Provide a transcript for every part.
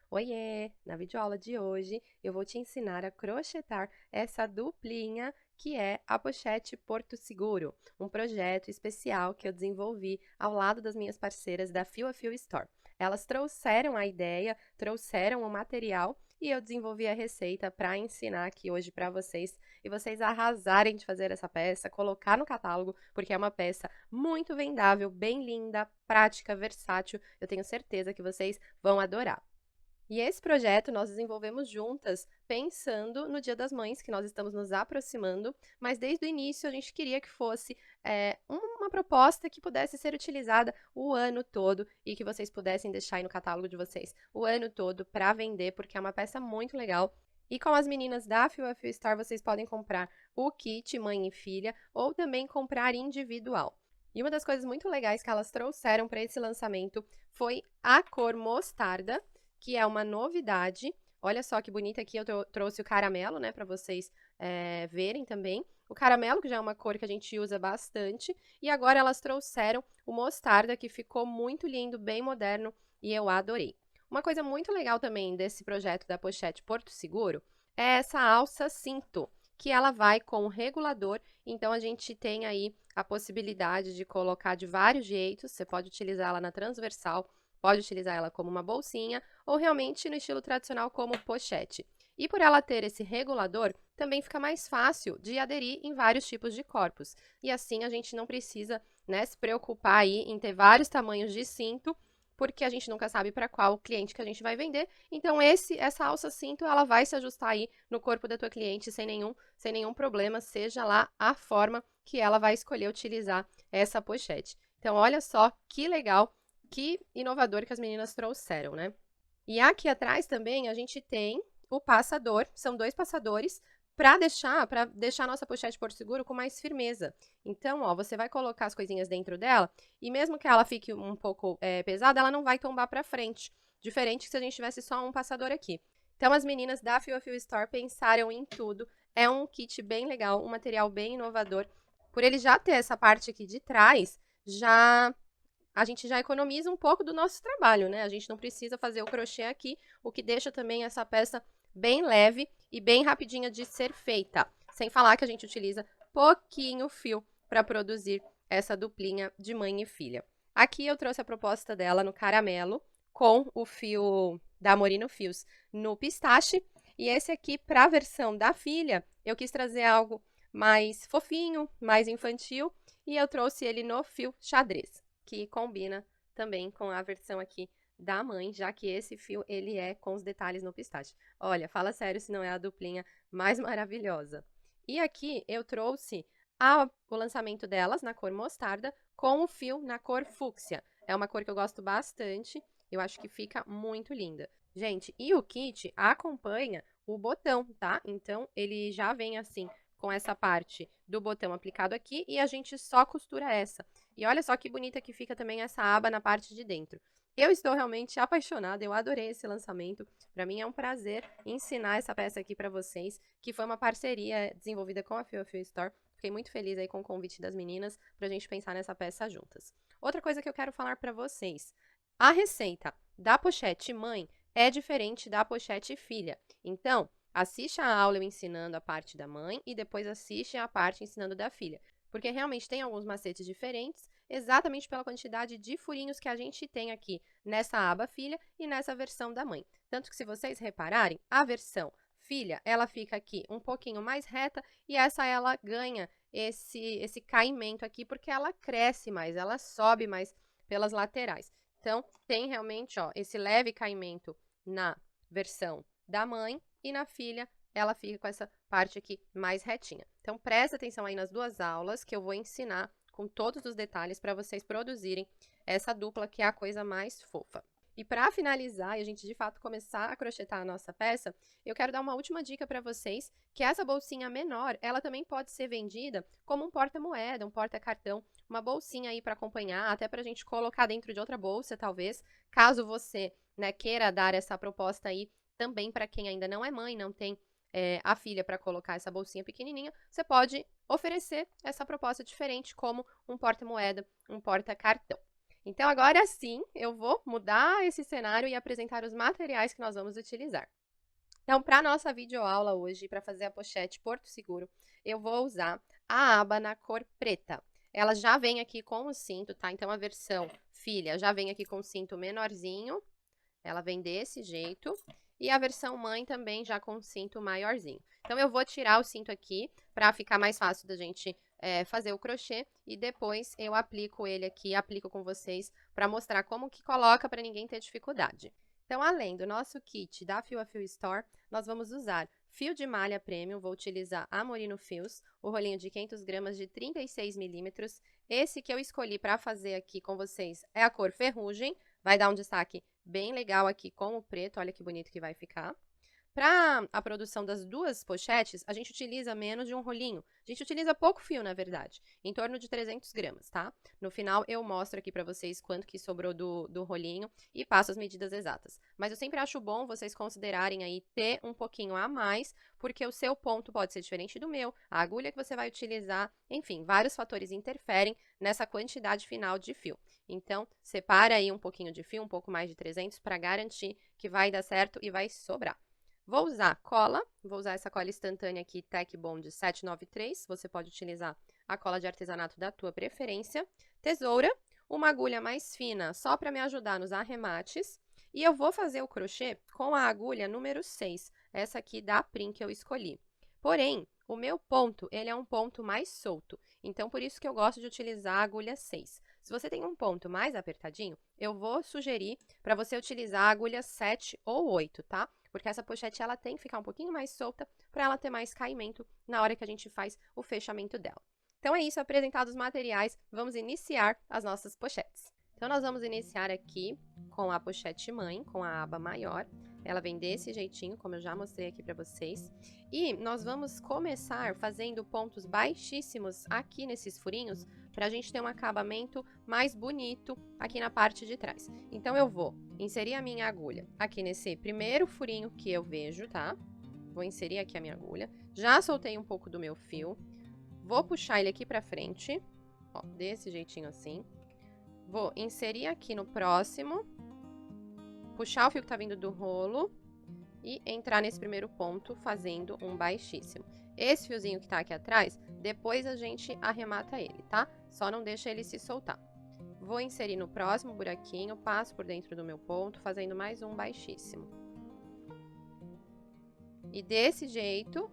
Oiê! Na videoaula de hoje eu vou te ensinar a crochetar essa duplinha que é a pochete Porto Seguro, um projeto especial que eu desenvolvi ao lado das minhas parceiras da Fio a Fio Store. Elas trouxeram a ideia, trouxeram o material e eu desenvolvi a receita para ensinar aqui hoje para vocês e vocês arrasarem de fazer essa peça, colocar no catálogo, porque é uma peça muito vendável, bem linda, prática, versátil. Eu tenho certeza que vocês vão adorar. E esse projeto nós desenvolvemos juntas, pensando no Dia das Mães, que nós estamos nos aproximando, mas desde o início a gente queria que fosse uma proposta que pudesse ser utilizada o ano todo e que vocês pudessem deixar aí no catálogo de vocês o ano todo para vender, porque é uma peça muito legal. E com as meninas da Fio a Fio Store, vocês podem comprar o kit mãe e filha ou também comprar individual. E uma das coisas muito legais que elas trouxeram para esse lançamento foi a cor mostarda, que é uma novidade. Olha só que bonita aqui, eu trouxe o caramelo, né, para vocês verem também. O caramelo, que já é uma cor que a gente usa bastante. E agora elas trouxeram o mostarda, que ficou muito lindo, bem moderno, e eu adorei. Uma coisa muito legal também desse projeto da pochete Porto Seguro é essa alça cinto, que ela vai com o regulador, então a gente tem aí a possibilidade de colocar de vários jeitos, você pode utilizar ela na transversal, pode utilizar ela como uma bolsinha ou realmente no estilo tradicional como pochete. E por ela ter esse regulador, também fica mais fácil de aderir em vários tipos de corpos. E assim a gente não precisa, né, se preocupar aí em ter vários tamanhos de cinto, porque a gente nunca sabe para qual cliente que a gente vai vender. Então essa alça cinto, ela vai se ajustar aí no corpo da tua cliente sem nenhum problema, seja lá a forma que ela vai escolher utilizar essa pochete. Então olha só que legal, que inovador que as meninas trouxeram, né? E aqui atrás também a gente tem o passador, são dois passadores, para deixar a nossa pochete Porto Seguro com mais firmeza. Então, ó, você vai colocar as coisinhas dentro dela e mesmo que ela fique um pouco pesada, ela não vai tombar para frente, diferente que se a gente tivesse só um passador aqui. Então, as meninas da Fio a Fio Store pensaram em tudo. É um kit bem legal, um material bem inovador. Por ele já ter essa parte aqui de trás, a gente já economiza um pouco do nosso trabalho, né? A gente não precisa fazer o crochê aqui, o que deixa também essa peça bem leve e bem rapidinha de ser feita. Sem falar que a gente utiliza pouquinho fio para produzir essa duplinha de mãe e filha. Aqui eu trouxe a proposta dela no caramelo, com o fio da Morino Fios no pistache. E esse aqui, para a versão da filha, eu quis trazer algo mais fofinho, mais infantil, e eu trouxe ele no fio xadrez, que combina também com a versão aqui da mãe, já que esse fio, ele é com os detalhes no pistache. Olha, fala sério se não é a duplinha mais maravilhosa. E aqui eu trouxe o lançamento delas na cor mostarda com o fio na cor fúcsia. É uma cor que eu gosto bastante, eu acho que fica muito linda. Gente, e o kit acompanha o botão, tá? Então, ele já vem assim, com essa parte do botão aplicado aqui e a gente só costura essa. E olha só que bonita que fica também essa aba na parte de dentro. Eu estou realmente apaixonada, eu adorei esse lançamento. Para mim é um prazer ensinar essa peça aqui para vocês, que foi uma parceria desenvolvida com a Fio Fio Store. Fiquei muito feliz aí com o convite das meninas para a gente pensar nessa peça juntas. Outra coisa que eu quero falar para vocês. A receita da pochete mãe é diferente da pochete filha. Então, assiste a aula eu ensinando a parte da mãe e depois assiste a parte ensinando da filha. Porque realmente tem alguns macetes diferentes, exatamente pela quantidade de furinhos que a gente tem aqui nessa aba filha e nessa versão da mãe. Tanto que se vocês repararem, a versão filha, ela fica aqui um pouquinho mais reta e essa ela ganha esse caimento aqui porque ela cresce mais, ela sobe mais pelas laterais. Então, tem realmente, ó, esse leve caimento na versão da mãe e na filha ela fica com essa parte aqui mais retinha. Então, presta atenção aí nas duas aulas que eu vou ensinar com todos os detalhes para vocês produzirem essa dupla que é a coisa mais fofa. E para finalizar e a gente de fato começar a crochetar a nossa peça, eu quero dar uma última dica para vocês, que essa bolsinha menor, ela também pode ser vendida como um porta-moeda, um porta-cartão, uma bolsinha aí para acompanhar, até para a gente colocar dentro de outra bolsa, talvez, caso você, né, queira dar essa proposta aí também para quem ainda não é mãe, não tem a filha para colocar essa bolsinha pequenininha, você pode oferecer essa proposta diferente como um porta-moeda, um porta-cartão. Então, agora sim, eu vou mudar esse cenário e apresentar os materiais que nós vamos utilizar. Então, para a nossa videoaula hoje, para fazer a pochete Porto Seguro, eu vou usar a aba na cor preta. Ela já vem aqui com o cinto, tá? Então, a versão filha já vem aqui com o cinto menorzinho. Ela vem desse jeito. E a versão mãe também já com o cinto maiorzinho. Então, eu vou tirar o cinto aqui para ficar mais fácil da gente fazer o crochê. E depois eu aplico ele aqui, aplico com vocês para mostrar como que coloca para ninguém ter dificuldade. Então, além do nosso kit da Fio a Fio Store, nós vamos usar fio de malha premium, vou utilizar a Morino Fios, o rolinho de 500 gramas de 36 milímetros. Esse que eu escolhi para fazer aqui com vocês é a cor ferrugem, vai dar um destaque bem legal aqui com o preto, olha que bonito que vai ficar. Para a produção das duas pochetes, a gente utiliza menos de um rolinho. A gente utiliza pouco fio, na verdade, em torno de 300 gramas, tá? No final, eu mostro aqui para vocês quanto que sobrou do rolinho e passo as medidas exatas. Mas eu sempre acho bom vocês considerarem aí ter um pouquinho a mais, porque o seu ponto pode ser diferente do meu, a agulha que você vai utilizar, enfim, vários fatores interferem nessa quantidade final de fio. Então, separa aí um pouquinho de fio, um pouco mais de 300, para garantir que vai dar certo e vai sobrar. Vou usar cola, vou usar essa cola instantânea aqui, Tech Bond 793, você pode utilizar a cola de artesanato da tua preferência, tesoura, uma agulha mais fina só para me ajudar nos arremates, e eu vou fazer o crochê com a agulha número 6, essa aqui da Prim que eu escolhi. Porém, o meu ponto, ele é um ponto mais solto, então por isso que eu gosto de utilizar a agulha 6. Se você tem um ponto mais apertadinho, eu vou sugerir para você utilizar a agulha 7 ou 8, tá? Porque essa pochete ela tem que ficar um pouquinho mais solta para ela ter mais caimento na hora que a gente faz o fechamento dela. Então é isso, apresentados os materiais, vamos iniciar as nossas pochetes. Então nós vamos iniciar aqui com a pochete mãe, com a aba maior. Ela vem desse jeitinho, como eu já mostrei aqui para vocês. E nós vamos começar fazendo pontos baixíssimos aqui nesses furinhos, para a gente ter um acabamento mais bonito aqui na parte de trás. Então, eu vou inserir a minha agulha aqui nesse primeiro furinho que eu vejo, tá? Vou inserir aqui a minha agulha. Já soltei um pouco do meu fio. Vou puxar ele aqui pra frente, ó, desse jeitinho assim. Vou inserir aqui no próximo, puxar o fio que tá vindo do rolo e entrar nesse primeiro ponto fazendo um baixíssimo. Esse fiozinho que tá aqui atrás, depois a gente arremata ele, tá? Só não deixa ele se soltar. Vou inserir no próximo buraquinho, passo por dentro do meu ponto, fazendo mais um baixíssimo. E desse jeito,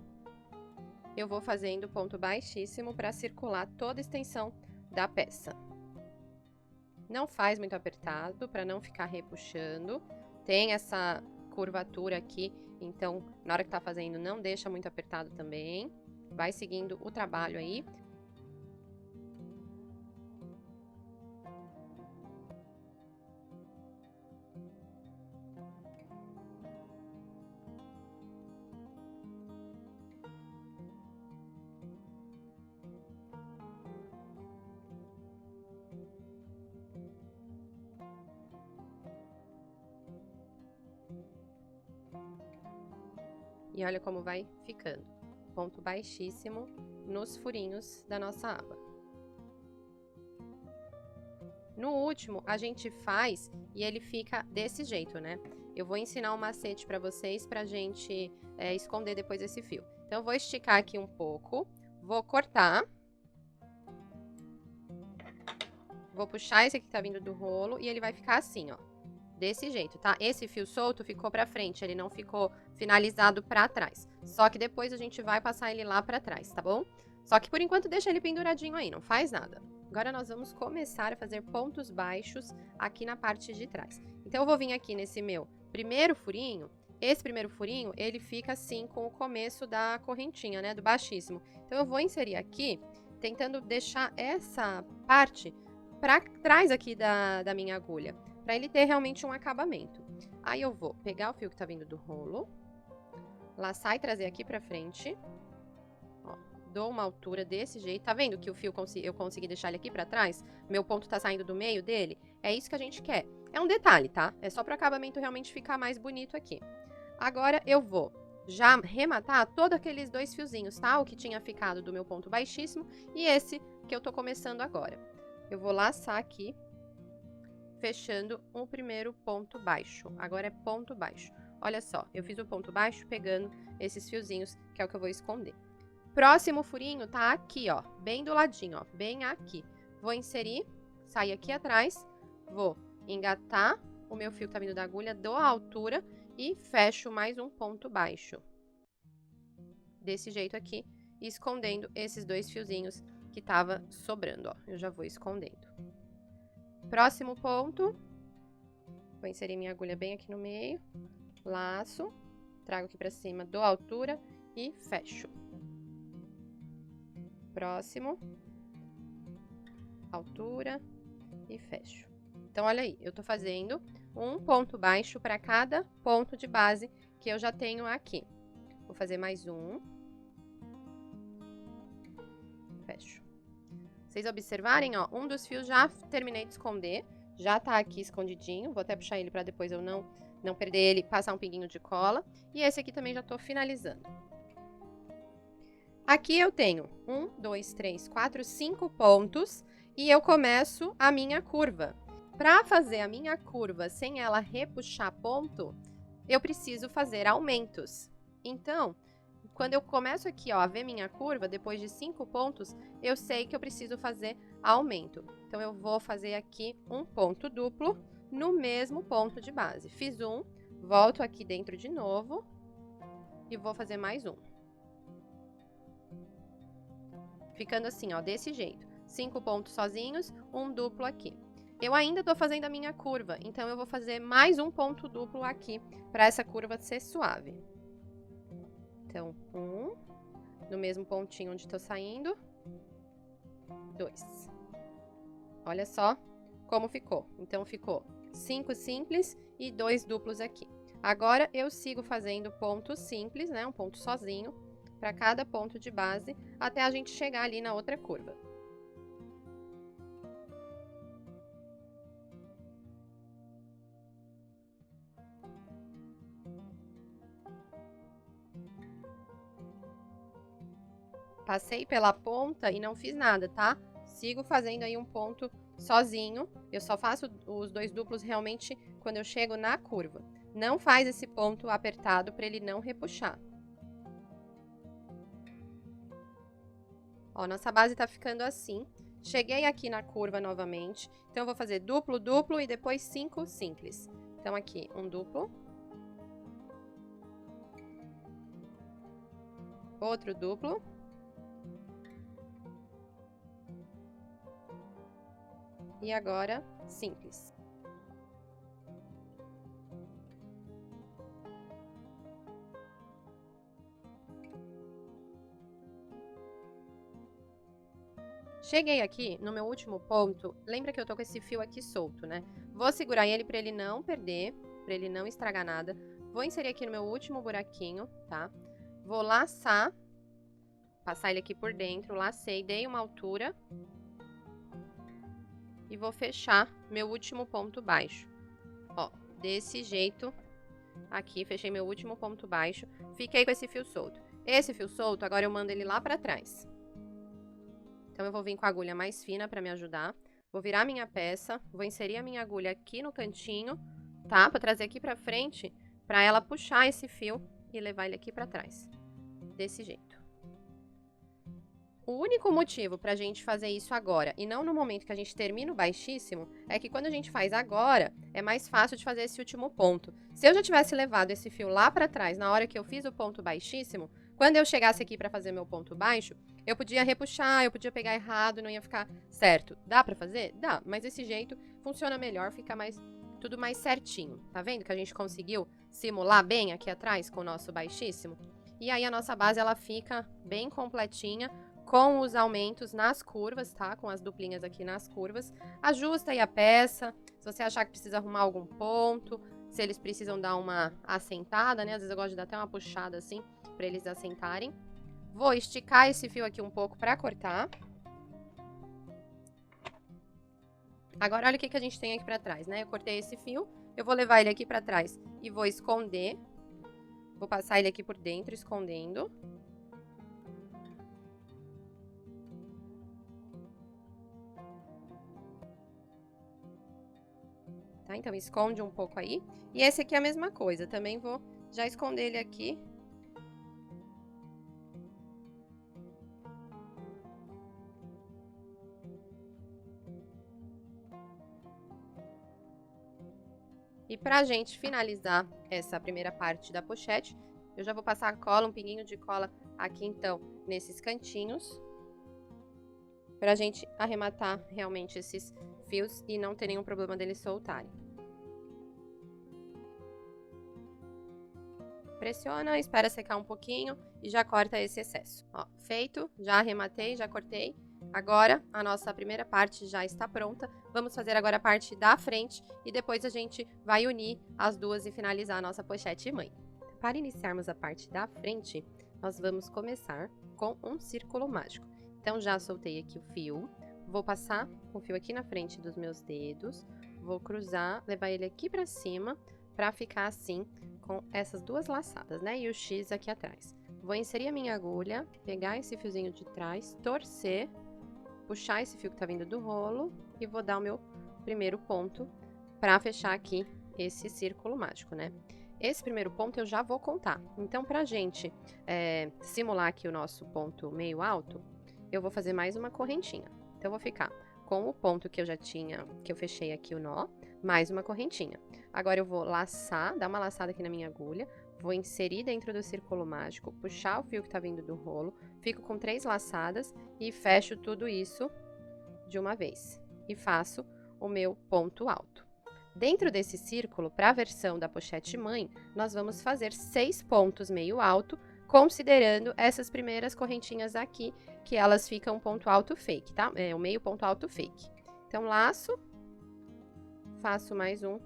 eu vou fazendo ponto baixíssimo para circular toda a extensão da peça. Não faz muito apertado, para não ficar repuxando. Tem essa curvatura aqui, então, na hora que tá fazendo, não deixa muito apertado também. Vai seguindo o trabalho aí. E olha como vai ficando. Ponto baixíssimo nos furinhos da nossa aba. No último, a gente faz e ele fica desse jeito, né? Eu vou ensinar um macete para vocês pra gente esconder depois esse fio. Então, eu vou esticar aqui um pouco, vou cortar. Vou puxar esse aqui que tá vindo do rolo e ele vai ficar assim, ó. Desse jeito, tá? Esse fio solto ficou pra frente, ele não ficou finalizado pra trás. Só que depois a gente vai passar ele lá pra trás, tá bom? Só que por enquanto deixa ele penduradinho aí, não faz nada. Agora nós vamos começar a fazer pontos baixos aqui na parte de trás. Então eu vou vir aqui nesse meu primeiro furinho. Esse primeiro furinho, ele fica assim com o começo da correntinha, né? Do baixíssimo. Então eu vou inserir aqui, tentando deixar essa parte pra trás aqui da minha agulha, para ele ter realmente um acabamento. Aí eu vou pegar o fio que tá vindo do rolo, laçar e trazer aqui pra frente, ó, dou uma altura desse jeito, tá vendo que o fio eu consegui deixar ele aqui pra trás? Meu ponto tá saindo do meio dele? É isso que a gente quer. É um detalhe, tá? É só para o acabamento realmente ficar mais bonito aqui. Agora eu vou já rematar todos aqueles dois fiozinhos, tá? O que tinha ficado do meu ponto baixíssimo e esse que eu tô começando agora. Eu vou laçar aqui fechando o primeiro ponto baixo. Agora é ponto baixo. Olha só, eu fiz o ponto baixo pegando esses fiozinhos, que é o que eu vou esconder. Próximo furinho tá aqui, ó, bem do ladinho, ó, bem aqui. Vou inserir, sair aqui atrás, vou engatar o meu fio que tá vindo da agulha, dou a altura e fecho mais um ponto baixo. Desse jeito aqui, escondendo esses dois fiozinhos que tava sobrando, ó. Eu já vou escondendo. Próximo ponto, vou inserir minha agulha bem aqui no meio, laço, trago aqui pra cima, dou a altura e fecho. Próximo, altura e fecho. Então, olha aí, eu tô fazendo um ponto baixo para cada ponto de base que eu já tenho aqui. Vou fazer mais um. Fecho. Vocês observarem, ó, um dos fios já terminei de esconder, já tá aqui escondidinho. Vou até puxar ele para depois eu não perder ele, passar um pinguinho de cola. E esse aqui também já tô finalizando. Aqui eu tenho 1, 2, 3, 4, 5 pontos e eu começo a minha curva. Para fazer a minha curva sem ela repuxar ponto, eu preciso fazer aumentos. Então, quando eu começo aqui, ó, a ver minha curva, depois de 5 pontos, eu sei que eu preciso fazer aumento. Então, eu vou fazer aqui um ponto duplo no mesmo ponto de base. Fiz um, volto aqui dentro de novo e vou fazer mais um. Ficando assim, ó, desse jeito. 5 pontos sozinhos, um duplo aqui. Eu ainda tô fazendo a minha curva, então eu vou fazer mais um ponto duplo aqui, para essa curva ser suave. Então, um, no mesmo pontinho onde tô saindo, 2. Olha só como ficou. Então, ficou 5 simples e 2 duplos aqui. Agora, eu sigo fazendo pontos simples, né, um ponto sozinho, para cada ponto de base, até a gente chegar ali na outra curva. Passei pela ponta e não fiz nada, tá? Sigo fazendo aí um ponto sozinho. Eu só faço os 2 duplos realmente quando eu chego na curva. Não faz esse ponto apertado para ele não repuxar. Ó, nossa base tá ficando assim. Cheguei aqui na curva novamente. Então, eu vou fazer duplo, duplo e depois 5 simples. Então, aqui, um duplo. Outro duplo. E agora, simples. Cheguei aqui no meu último ponto, lembra que eu tô com esse fio aqui solto, né? Vou segurar ele para ele não perder, para ele não estragar nada. Vou inserir aqui no meu último buraquinho, tá? Vou laçar, passar ele aqui por dentro, lacei, dei uma altura. E vou fechar meu último ponto baixo. Ó, desse jeito, aqui, fechei meu último ponto baixo, fiquei com esse fio solto. Esse fio solto, agora eu mando ele lá pra trás. Então, eu vou vir com a agulha mais fina pra me ajudar. Vou virar minha peça, vou inserir a minha agulha aqui no cantinho, tá? Pra trazer aqui pra frente, pra ela puxar esse fio e levar ele aqui pra trás. Desse jeito. O único motivo pra gente fazer isso agora e não no momento que a gente termina o baixíssimo é que quando a gente faz agora, é mais fácil de fazer esse último ponto. Se eu já tivesse levado esse fio lá pra trás na hora que eu fiz o ponto baixíssimo, quando eu chegasse aqui pra fazer meu ponto baixo, eu podia repuxar, eu podia pegar errado, não ia ficar certo. Dá pra fazer? Dá, mas desse jeito funciona melhor, fica tudo mais certinho. Tá vendo que a gente conseguiu simular bem aqui atrás com o nosso baixíssimo? E aí a nossa base ela fica bem completinha, com os aumentos nas curvas, tá? Com as duplinhas aqui nas curvas. Ajusta aí a peça, se você achar que precisa arrumar algum ponto, se eles precisam dar uma assentada, né? Às vezes eu gosto de dar até uma puxada assim, pra eles assentarem. Vou esticar esse fio aqui um pouco pra cortar. Agora, olha o que a gente tem aqui pra trás, né? Eu cortei esse fio, eu vou levar ele aqui pra trás e vou esconder. Vou passar ele aqui por dentro, escondendo. tá? Então, esconde um pouco aí. E esse aqui é a mesma coisa, também vou já esconder ele aqui. E pra gente finalizar essa primeira parte da pochete, eu já vou passar a cola, um pinguinho de cola aqui, então, nesses cantinhos, pra gente arrematar realmente esses fios e não ter nenhum problema deles soltarem. Pressiona, espera secar um pouquinho e já corta esse excesso. Ó, feito, já arrematei, já cortei. Agora, a nossa primeira parte já está pronta. Vamos fazer agora a parte da frente e depois a gente vai unir as duas e finalizar a nossa pochete mãe. Para iniciarmos a parte da frente, nós vamos começar com um círculo mágico. Então, já soltei aqui o fio, vou passar o fio aqui na frente dos meus dedos, vou cruzar, levar ele aqui para cima, para ficar assim, com essas duas laçadas, né? E o X aqui atrás. Vou inserir a minha agulha, pegar esse fiozinho de trás, torcer, puxar esse fio que tá vindo do rolo e vou dar o meu primeiro ponto para fechar aqui esse círculo mágico, né? Esse primeiro ponto eu já vou contar. Então, pra gente simular aqui o nosso ponto meio alto, eu vou fazer mais uma correntinha. Então, eu vou ficar com o ponto que eu já tinha, que eu fechei aqui o nó, mais uma correntinha. Agora, eu vou laçar, dar uma laçada aqui na minha agulha, vou inserir dentro do círculo mágico, puxar o fio que tá vindo do rolo, fico com 3 laçadas e fecho tudo isso de uma vez. E faço o meu ponto alto. Dentro desse círculo, para a versão da pochete mãe, nós vamos fazer 6 pontos meio alto, considerando essas primeiras correntinhas aqui, que elas ficam ponto alto fake, tá? É o meio ponto alto fake. Então, laço, faço mais um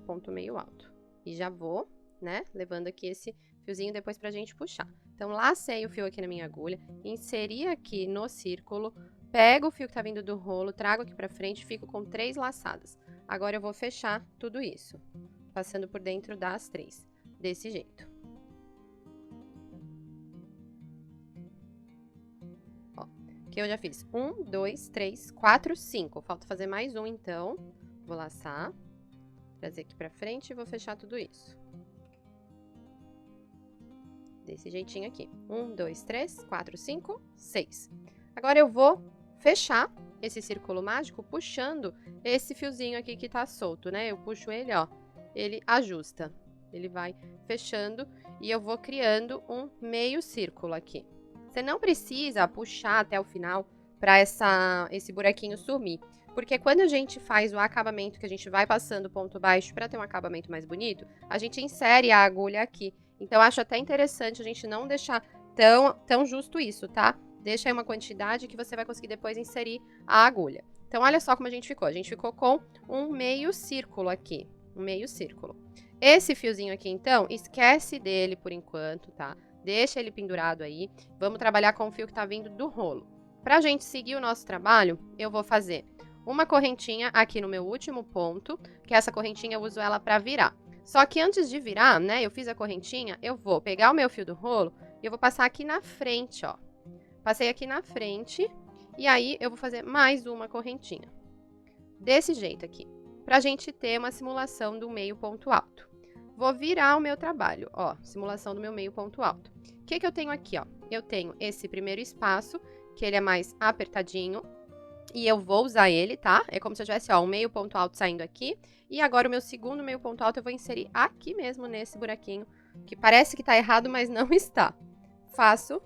ponto meio alto. E já vou, né, levando aqui esse fiozinho depois pra gente puxar. Então, lacei o fio aqui na minha agulha, inseri aqui no círculo, pego o fio que tá vindo do rolo, trago aqui pra frente, fico com 3 laçadas. Agora, eu vou fechar tudo isso, passando por dentro das 3, desse jeito. Ó, aqui eu já fiz 1, 2, 3, 4, 5. Falta fazer mais um, então. Vou laçar, trazer aqui pra frente e vou fechar tudo isso. Desse jeitinho aqui. 1, 2, 3, 4, 5, 6. Agora, eu vou fechar esse círculo mágico puxando esse fiozinho aqui que tá solto, né? Eu puxo ele, ó, ele ajusta. Ele vai fechando e eu vou criando um meio círculo aqui. Você não precisa puxar até o final para esse buraquinho sumir. Porque quando a gente faz o acabamento, que a gente vai passando ponto baixo para ter um acabamento mais bonito, a gente insere a agulha aqui. Então, eu acho até interessante a gente não deixar tão justo isso, tá? Deixa aí uma quantidade que você vai conseguir depois inserir a agulha. Então, olha só como a gente ficou. A gente ficou com um meio círculo aqui. Um meio círculo. Esse fiozinho aqui, então, esquece dele por enquanto, tá? Deixa ele pendurado aí. Vamos trabalhar com o fio que tá vindo do rolo. Pra gente seguir o nosso trabalho, eu vou fazer uma correntinha aqui no meu último ponto, que essa correntinha eu uso ela pra virar. Só que antes de virar, né, eu fiz a correntinha, eu vou pegar o meu fio do rolo e eu vou passar aqui na frente, ó. Passei aqui na frente e aí eu vou fazer mais uma correntinha. Desse jeito aqui, pra gente ter uma simulação do meio ponto alto. Vou virar o meu trabalho, ó, simulação do meu meio ponto alto. O que que eu tenho aqui, ó? Eu tenho esse primeiro espaço, que ele é mais apertadinho, e eu vou usar ele, tá? É como se eu tivesse, ó, um meio ponto alto saindo aqui, e agora o meu segundo meio ponto alto eu vou inserir aqui mesmo nesse buraquinho, que parece que tá errado, mas não está. Faço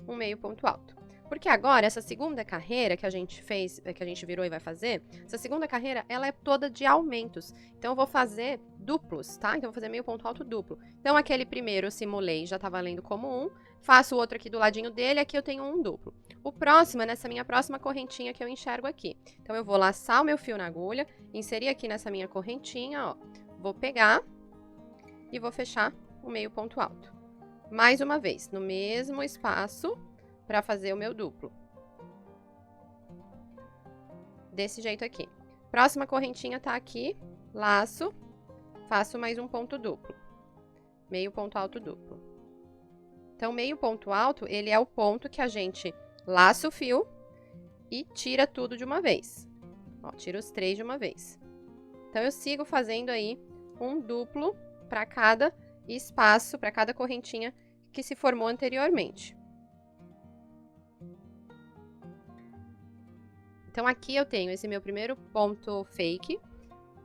um meio ponto alto. Porque agora, essa segunda carreira que a gente fez, que a gente virou e vai fazer, essa segunda carreira, ela é toda de aumentos. Então, eu vou fazer duplos, tá? Então, eu vou fazer meio ponto alto duplo. Então, aquele primeiro eu simulei, já tá valendo como um. Faço o outro aqui do ladinho dele, aqui eu tenho um duplo. O próximo é nessa minha próxima correntinha que eu enxergo aqui. Então, eu vou laçar o meu fio na agulha, inserir aqui nessa minha correntinha, ó. Vou pegar e vou fechar o meio ponto alto. Mais uma vez, no mesmo espaço, para fazer o meu duplo. Desse jeito aqui. Próxima correntinha tá aqui, laço, faço mais um ponto duplo. Meio ponto alto duplo. Então, meio ponto alto, ele é o ponto que a gente laça o fio e tira tudo de uma vez. Ó, tira os 3 de uma vez. Então, eu sigo fazendo aí um duplo para cada espaço, para cada correntinha que se formou anteriormente. Então, aqui eu tenho esse meu primeiro ponto fake,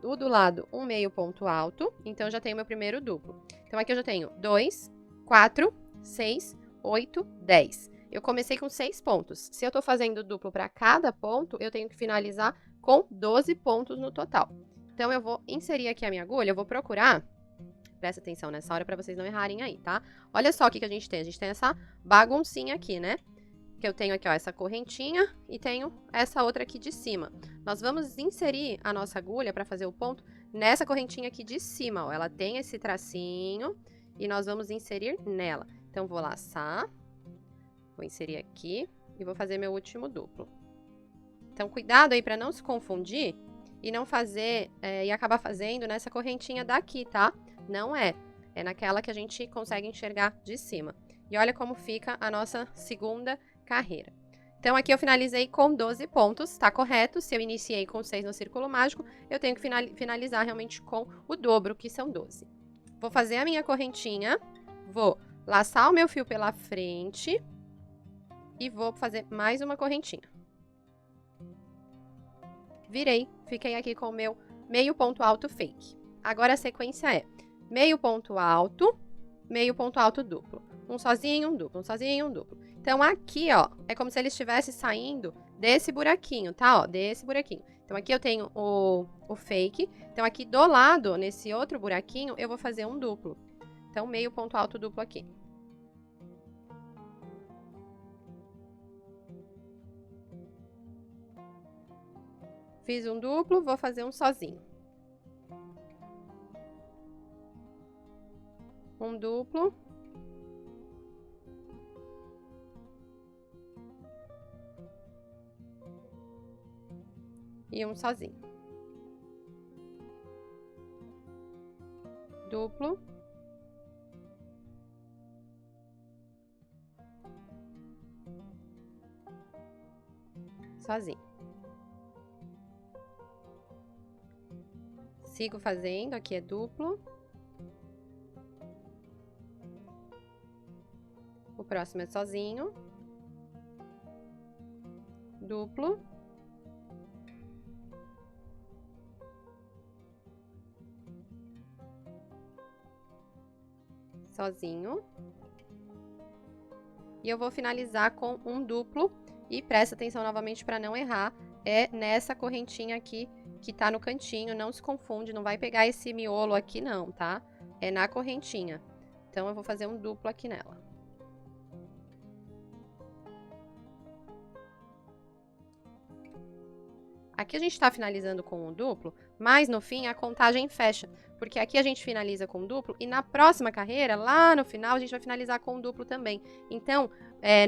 do lado um meio ponto alto, então já tenho meu primeiro duplo. Então, aqui eu já tenho 2, 4, 6, 8, 10. Eu comecei com 6 pontos. Se eu tô fazendo duplo para cada ponto, eu tenho que finalizar com 12 pontos no total. Então, eu vou inserir aqui a minha agulha, eu vou procurar, presta atenção nessa hora para vocês não errarem aí, tá? Olha só o que a gente tem essa baguncinha aqui, né? Que eu tenho aqui, ó, essa correntinha e tenho essa outra aqui de cima. Nós vamos inserir a nossa agulha para fazer o ponto nessa correntinha aqui de cima, ó. Ela tem esse tracinho e nós vamos inserir nela. Então, vou laçar, vou inserir aqui e vou fazer meu último duplo. Então, cuidado aí para não se confundir e não fazer, e acabar fazendo nessa correntinha daqui, tá? Não é. É naquela que a gente consegue enxergar de cima. E olha como fica a nossa segunda carreira. Então, aqui eu finalizei com 12 pontos, tá correto? Se eu iniciei com 6 no círculo mágico, eu tenho que finalizar realmente com o dobro, que são 12. Vou fazer a minha correntinha, vou laçar o meu fio pela frente e vou fazer mais uma correntinha. Virei, fiquei aqui com o meu meio ponto alto fake. Agora a sequência é meio ponto alto duplo. Um sozinho, um duplo, um sozinho, um duplo. Então, aqui, ó, é como se ele estivesse saindo desse buraquinho, tá? Ó, desse buraquinho. Então, aqui eu tenho o fake. Então, aqui do lado, nesse outro buraquinho, eu vou fazer um duplo. Então, meio ponto alto duplo aqui. Fiz um duplo, vou fazer um sozinho. Um duplo. E um sozinho. Duplo. Sozinho. Sigo fazendo, aqui é duplo. O próximo é sozinho. Duplo. Sozinho. E eu vou finalizar com um duplo. E presta atenção novamente para não errar. É nessa correntinha aqui que tá no cantinho. Não se confunde, não vai pegar esse miolo aqui não, tá? É na correntinha. Então, eu vou fazer um duplo aqui nela. Aqui a gente tá finalizando com um duplo, mas no fim a contagem fecha. Porque aqui a gente finaliza com duplo e na próxima carreira, lá no final, a gente vai finalizar com duplo também. Então,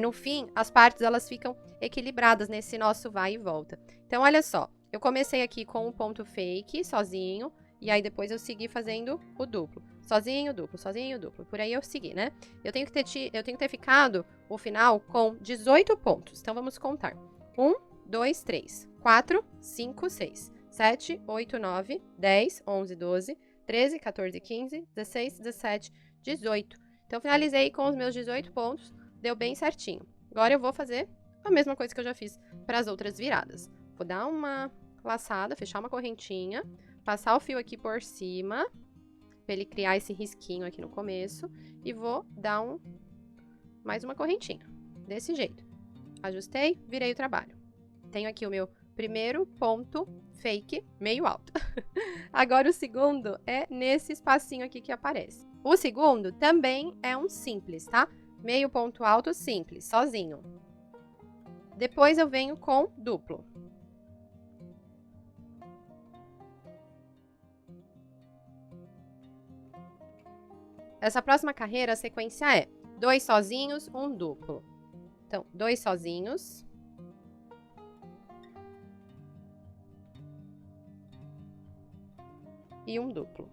no fim, as partes elas ficam equilibradas nesse nosso vai e volta. Então, olha só, eu comecei aqui com um ponto fake, sozinho, e aí depois eu segui fazendo o duplo. Sozinho, duplo. Por aí eu segui, né? Eu tenho que ter ficado o final com 18 pontos. Então, vamos contar. 1, 2, 3, 4, 5, 6, 7, 8, 9, 10, 11, 12, 13, 14, 15, 16, 17, 18. Então, finalizei com os meus 18 pontos, deu bem certinho. Agora, eu vou fazer a mesma coisa que eu já fiz para as outras viradas. Vou dar uma laçada, fechar uma correntinha, passar o fio aqui por cima, para ele criar esse risquinho aqui no começo, e vou dar mais uma correntinha, desse jeito. Ajustei, virei o trabalho. Tenho aqui o meu primeiro ponto fake meio alto. Agora, o segundo é nesse espacinho aqui que aparece. O segundo também é um simples, tá? Meio ponto alto simples, sozinho. Depois, eu venho com duplo. Essa próxima carreira, a sequência é 2 sozinhos, um duplo. Então, 2 sozinhos. E um duplo.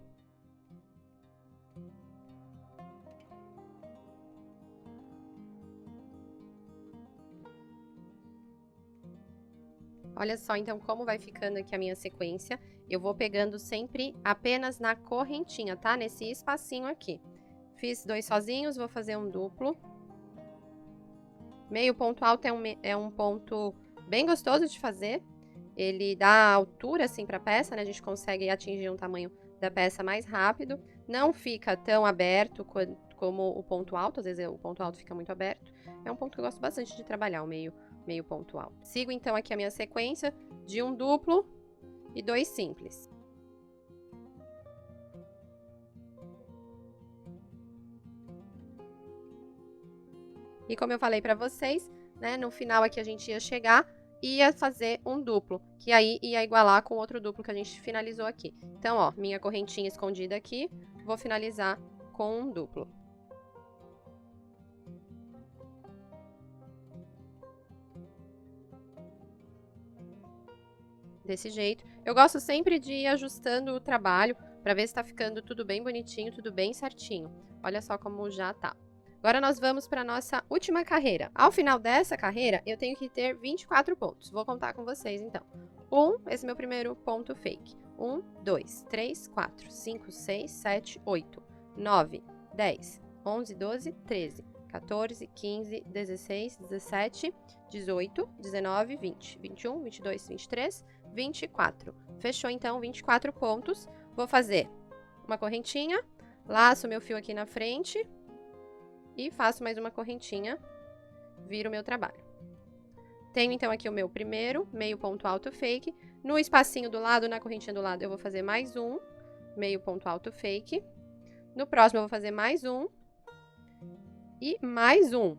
Olha só, então, como vai ficando aqui a minha sequência. eu vou pegando sempre apenas na correntinha, tá? Nesse espacinho aqui. Fiz 2 sozinhos, vou fazer um duplo. Meio ponto alto é um ponto bem gostoso de fazer. Ele dá altura, assim, pra peça, né? A gente consegue atingir um tamanho da peça mais rápido. Não fica tão aberto como o ponto alto, às vezes o ponto alto fica muito aberto. É um ponto que eu gosto bastante de trabalhar, o meio ponto alto. Sigo, então, aqui a minha sequência de um duplo e 2 simples. E como eu falei pra vocês, né, no final aqui a gente ia chegar e ia fazer um duplo, que aí ia igualar com outro duplo que a gente finalizou aqui. Então, ó, minha correntinha escondida aqui, vou finalizar com um duplo. Desse jeito. Eu gosto sempre de ir ajustando o trabalho para ver se tá ficando tudo bem bonitinho, tudo bem certinho. Olha só como já tá. Agora nós vamos para nossa última carreira. Ao final dessa carreira, eu tenho que ter 24 pontos. Vou contar com vocês, então. Esse é meu primeiro ponto fake. 1, 2, 3, 4, 5, 6, 7, 8, 9, 10, 11, 12, 13, 14, 15, 16, 17, 18, 19, 20, 21, 22, 23, 24. Fechou, então, 24 pontos. Vou fazer uma correntinha, laço meu fio aqui na frente e faço mais uma correntinha, viro o meu trabalho. Tenho, então, aqui o meu primeiro meio ponto alto fake. No espacinho do lado, na correntinha do lado, eu vou fazer mais um meio ponto alto fake. No próximo, eu vou fazer mais um e mais um.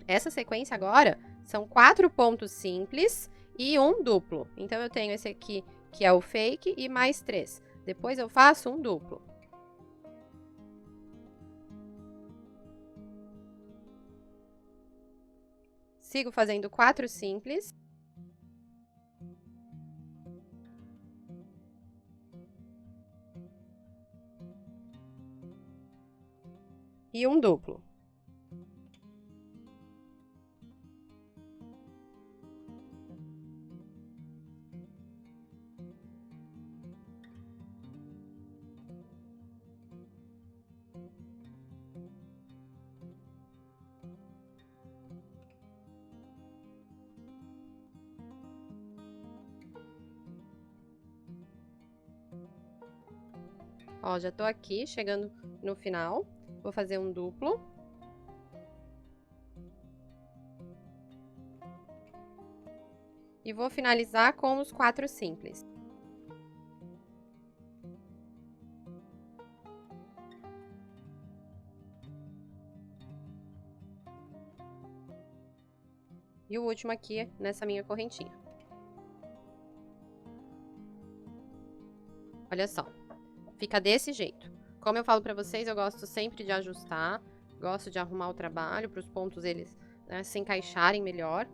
Essa sequência agora são 4 pontos simples e um duplo. Então, eu tenho esse aqui, que é o fake, e mais 3. Depois, eu faço um duplo. Sigo fazendo 4 simples. E um duplo. Ó, já tô aqui, chegando no final. Vou fazer um duplo. E vou finalizar com os 4 simples. E o último aqui, nessa minha correntinha. Olha só, fica desse jeito. Como eu falo pra vocês, eu gosto sempre de ajustar, gosto de arrumar o trabalho para os pontos eles, né, se encaixarem melhor.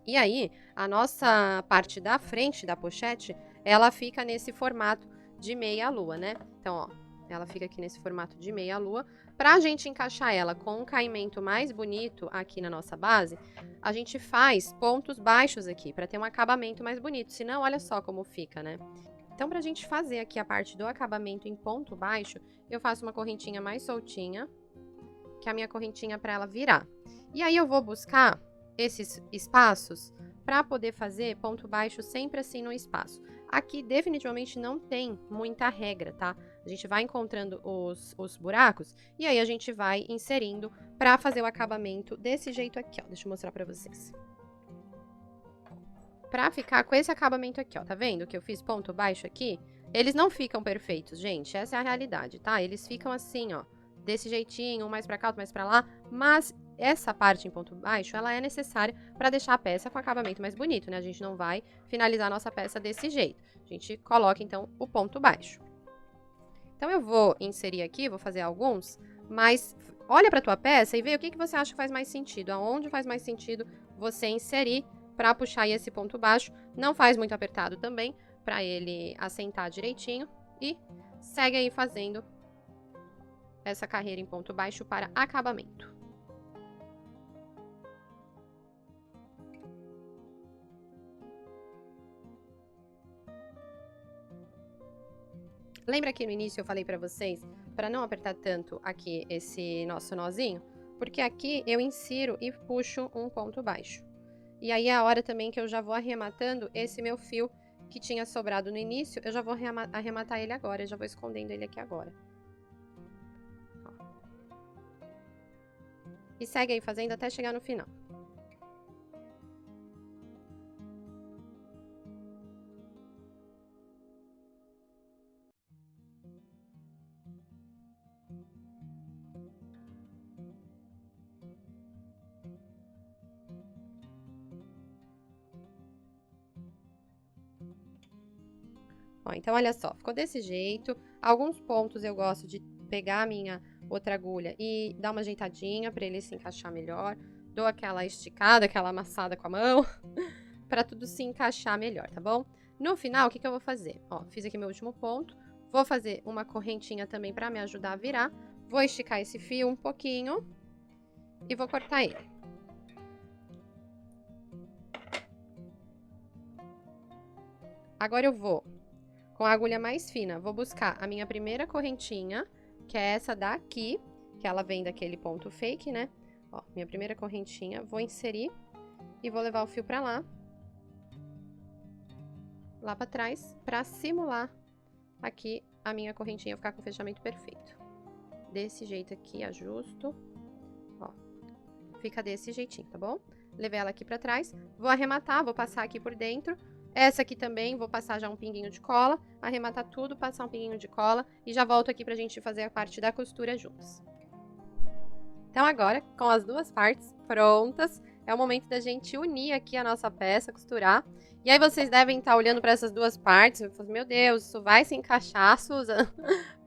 E aí, a nossa parte da frente da pochete, ela fica nesse formato de meia-lua, né? Então, ó, ela fica aqui nesse formato de meia-lua. Pra gente encaixar ela com um caimento mais bonito aqui na nossa base, a gente faz pontos baixos aqui, pra ter um acabamento mais bonito. Senão, olha só como fica, né? Então, pra gente fazer aqui a parte do acabamento em ponto baixo, eu faço uma correntinha mais soltinha, que é a minha correntinha pra ela virar. E aí, eu vou buscar esses espaços para poder fazer ponto baixo sempre assim no espaço. Aqui definitivamente não tem muita regra, tá? A gente vai encontrando os buracos e aí a gente vai inserindo para fazer o acabamento desse jeito aqui, ó. Deixa eu mostrar para vocês. Pra ficar com esse acabamento aqui, ó, tá vendo que eu fiz ponto baixo aqui? Eles não ficam perfeitos, gente, essa é a realidade, tá? Eles ficam assim, ó, desse jeitinho, um mais pra cá, outro mais pra lá, mas essa parte em ponto baixo, ela é necessária pra deixar a peça com acabamento mais bonito, né? A gente não vai finalizar a nossa peça desse jeito. A gente coloca, então, o ponto baixo. Então, eu vou inserir aqui, vou fazer alguns, mas olha pra tua peça e vê o que você acha que faz mais sentido, aonde faz mais sentido você inserir para puxar aí esse ponto baixo. Não faz muito apertado também, para ele assentar direitinho. E segue aí fazendo essa carreira em ponto baixo para acabamento. Lembra que no início eu falei pra vocês, para não apertar tanto aqui esse nosso nozinho? Porque aqui eu insiro e puxo um ponto baixo. E aí é a hora também que eu já vou arrematando esse meu fio que tinha sobrado no início, eu já vou arrematar ele agora, eu já vou escondendo ele aqui agora. Ó. E segue aí fazendo até chegar no final. Ó, então, olha só, ficou desse jeito. Alguns pontos eu gosto de pegar a minha outra agulha e dar uma ajeitadinha para ele se encaixar melhor. Dou aquela esticada, aquela amassada com a mão, para tudo se encaixar melhor, tá bom? No final, o que eu vou fazer? Ó, fiz aqui meu último ponto. Vou fazer uma correntinha também para me ajudar a virar. Vou esticar esse fio um pouquinho e vou cortar ele. Agora eu vou, com a agulha mais fina, vou buscar a minha primeira correntinha, que é essa daqui, que ela vem daquele ponto fake, né? Ó, minha primeira correntinha, vou inserir e vou levar o fio pra lá pra trás, pra simular aqui a minha correntinha ficar com o fechamento perfeito. Desse jeito aqui, ajusto, ó, fica desse jeitinho, tá bom? Levei ela aqui pra trás, vou arrematar, vou passar aqui por dentro. Essa aqui também, vou passar já um pinguinho de cola, arrematar tudo, passar um pinguinho de cola e já volto aqui pra gente fazer a parte da costura juntos. Então agora, com as duas partes prontas, é o momento da gente unir aqui a nossa peça, costurar. E aí vocês devem estar olhando para essas duas partes e falando, meu Deus, isso vai se encaixar, Susan?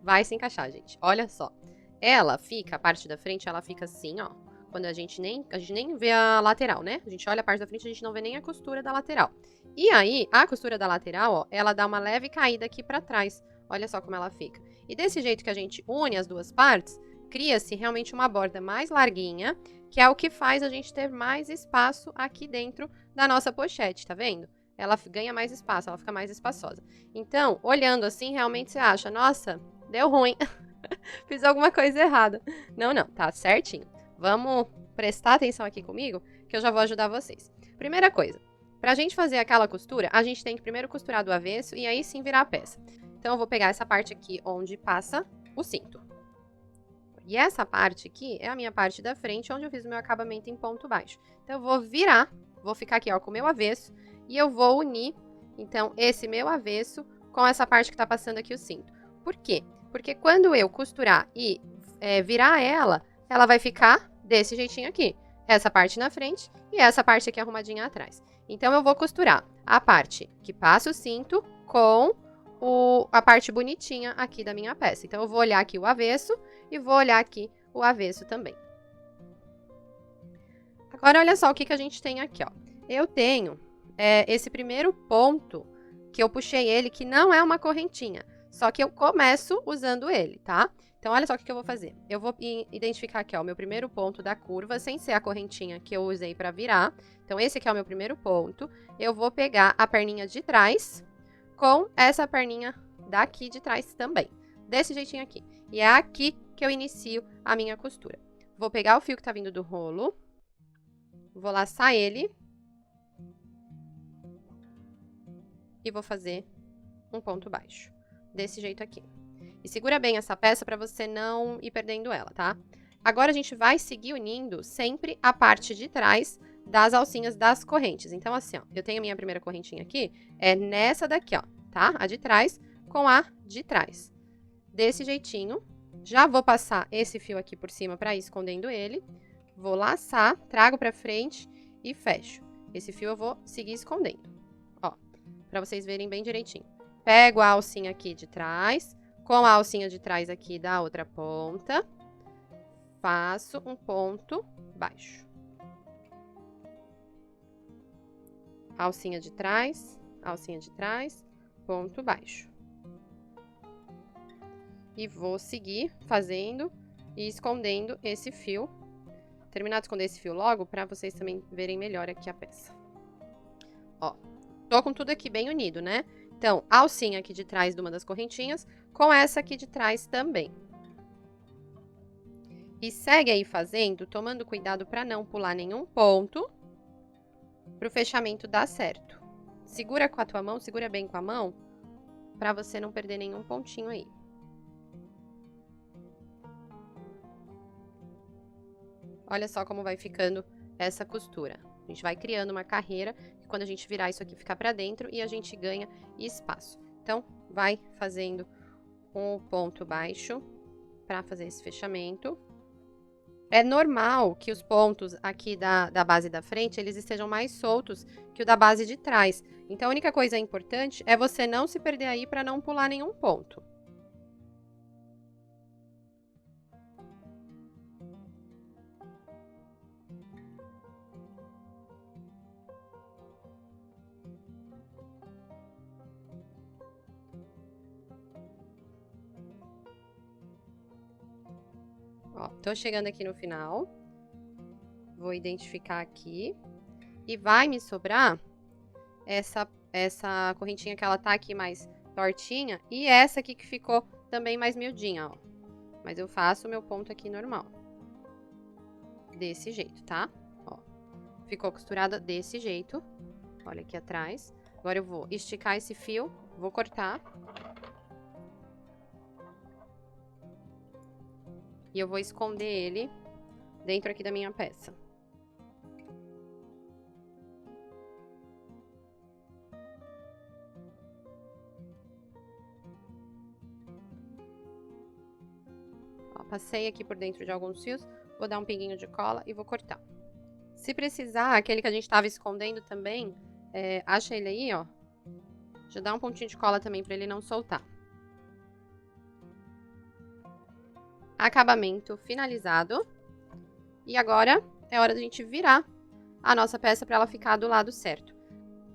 Vai se encaixar, gente. Olha só. Ela fica, a parte da frente, ela fica assim, ó. Quando a gente nem vê a lateral, né? A gente olha a parte da frente, a gente não vê nem a costura da lateral. E aí, a costura da lateral, ó, ela dá uma leve caída aqui pra trás. Olha só como ela fica. E desse jeito que a gente une as duas partes, cria-se realmente uma borda mais larguinha, que é o que faz a gente ter mais espaço aqui dentro da nossa pochete, tá vendo? Ela ganha mais espaço, ela fica mais espaçosa. Então, olhando assim, realmente você acha, nossa, deu ruim, fiz alguma coisa errada. Não, não, tá certinho. Vamos prestar atenção aqui comigo, que eu já vou ajudar vocês. Primeira coisa, pra gente fazer aquela costura, a gente tem que primeiro costurar do avesso e aí sim virar a peça. Então, eu vou pegar essa parte aqui onde passa o cinto. E essa parte aqui é a minha parte da frente, onde eu fiz o meu acabamento em ponto baixo. Então, eu vou virar, vou ficar aqui, ó, com o meu avesso, e eu vou unir, então, esse meu avesso com essa parte que tá passando aqui o cinto. Por quê? Porque quando eu costurar e virar ela, ela vai ficar desse jeitinho aqui. Essa parte na frente e essa parte aqui arrumadinha atrás. Então, eu vou costurar a parte que passa o cinto com a parte bonitinha aqui da minha peça. Então, eu vou olhar aqui o avesso e vou olhar aqui o avesso também. Agora, olha só o que a gente tem aqui, ó. Eu tenho esse primeiro ponto que eu puxei ele, que não é uma correntinha, só que eu começo usando ele, tá? Então, olha só o que eu vou fazer. Eu vou identificar aqui, ó, o meu primeiro ponto da curva, sem ser a correntinha que eu usei pra virar. Então, esse aqui é o meu primeiro ponto. Eu vou pegar a perninha de trás com essa perninha daqui de trás também. Desse jeitinho aqui. E é aqui que eu inicio a minha costura. Vou pegar o fio que tá vindo do rolo. Vou laçar ele. E vou fazer um ponto baixo. Desse jeito aqui. E segura bem essa peça para você não ir perdendo ela, tá? Agora a gente vai seguir unindo sempre a parte de trás das alcinhas das correntes. Então, assim, ó, eu tenho a minha primeira correntinha aqui, é nessa daqui, ó, tá? A de trás com a de trás. Desse jeitinho. Já vou passar esse fio aqui por cima para ir escondendo ele. Vou laçar, trago para frente e fecho. Esse fio eu vou seguir escondendo, ó, para vocês verem bem direitinho. Pego a alcinha aqui de trás, com a alcinha de trás aqui da outra ponta, faço um ponto baixo. Alcinha de trás, ponto baixo. E vou seguir fazendo e escondendo esse fio. Terminar de esconder esse fio logo, para vocês também verem melhor aqui a peça. Ó, tô com tudo aqui bem unido, né? Então, a alcinha aqui de trás de uma das correntinhas, com essa aqui de trás também. E segue aí fazendo, tomando cuidado para não pular nenhum ponto, para o fechamento dar certo. Segura com a tua mão, segura bem com a mão, para você não perder nenhum pontinho aí. Olha só como vai ficando essa costura. A gente vai criando uma carreira, que quando a gente virar isso aqui ficar para dentro e a gente ganha espaço. Então, vai fazendo um ponto baixo para fazer esse fechamento. É normal que os pontos aqui da base da frente, eles estejam mais soltos que o da base de trás. Então, a única coisa importante é você não se perder aí para não pular nenhum ponto. Ó, tô chegando aqui no final. Vou identificar aqui. E vai me sobrar essa correntinha que ela tá aqui mais tortinha. E essa aqui que ficou também mais miudinha, ó. Mas eu faço o meu ponto aqui normal. Desse jeito, tá? Ó. Ficou costurada desse jeito. Olha aqui atrás. Agora eu vou esticar esse fio. Vou cortar. E eu vou esconder ele dentro aqui da minha peça. Ó, passei aqui por dentro de alguns fios, vou dar um pinguinho de cola e vou cortar. Se precisar, aquele que a gente tava escondendo também, acha ele aí, ó. Já dá um pontinho de cola também pra ele não soltar. Acabamento finalizado. E agora é hora da gente virar a nossa peça para ela ficar do lado certo.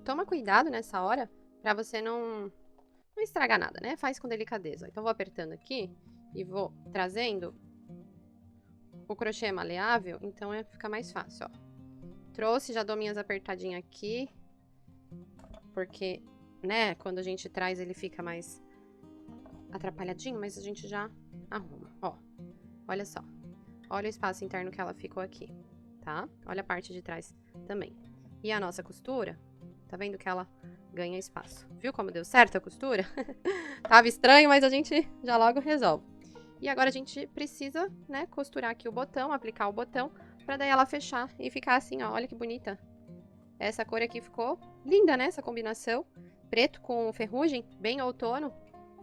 Toma cuidado nessa hora para você não estragar nada, né? Faz com delicadeza. Então, vou apertando aqui e vou trazendo o crochê maleável, então fica mais fácil, ó. Trouxe, já dou minhas apertadinhas aqui, porque, né, quando a gente traz ele fica mais atrapalhadinho, mas a gente já arruma, ó. Olha só. Olha o espaço interno que ela ficou aqui, tá? Olha a parte de trás também. E a nossa costura, tá vendo que ela ganha espaço. Viu como deu certo a costura? Tava estranho, mas a gente já logo resolve. E agora a gente precisa, né, costurar aqui o botão, aplicar o botão, pra daí ela fechar e ficar assim, ó. Olha que bonita. Essa cor aqui ficou linda, né, essa combinação. Preto com ferrugem, bem outono,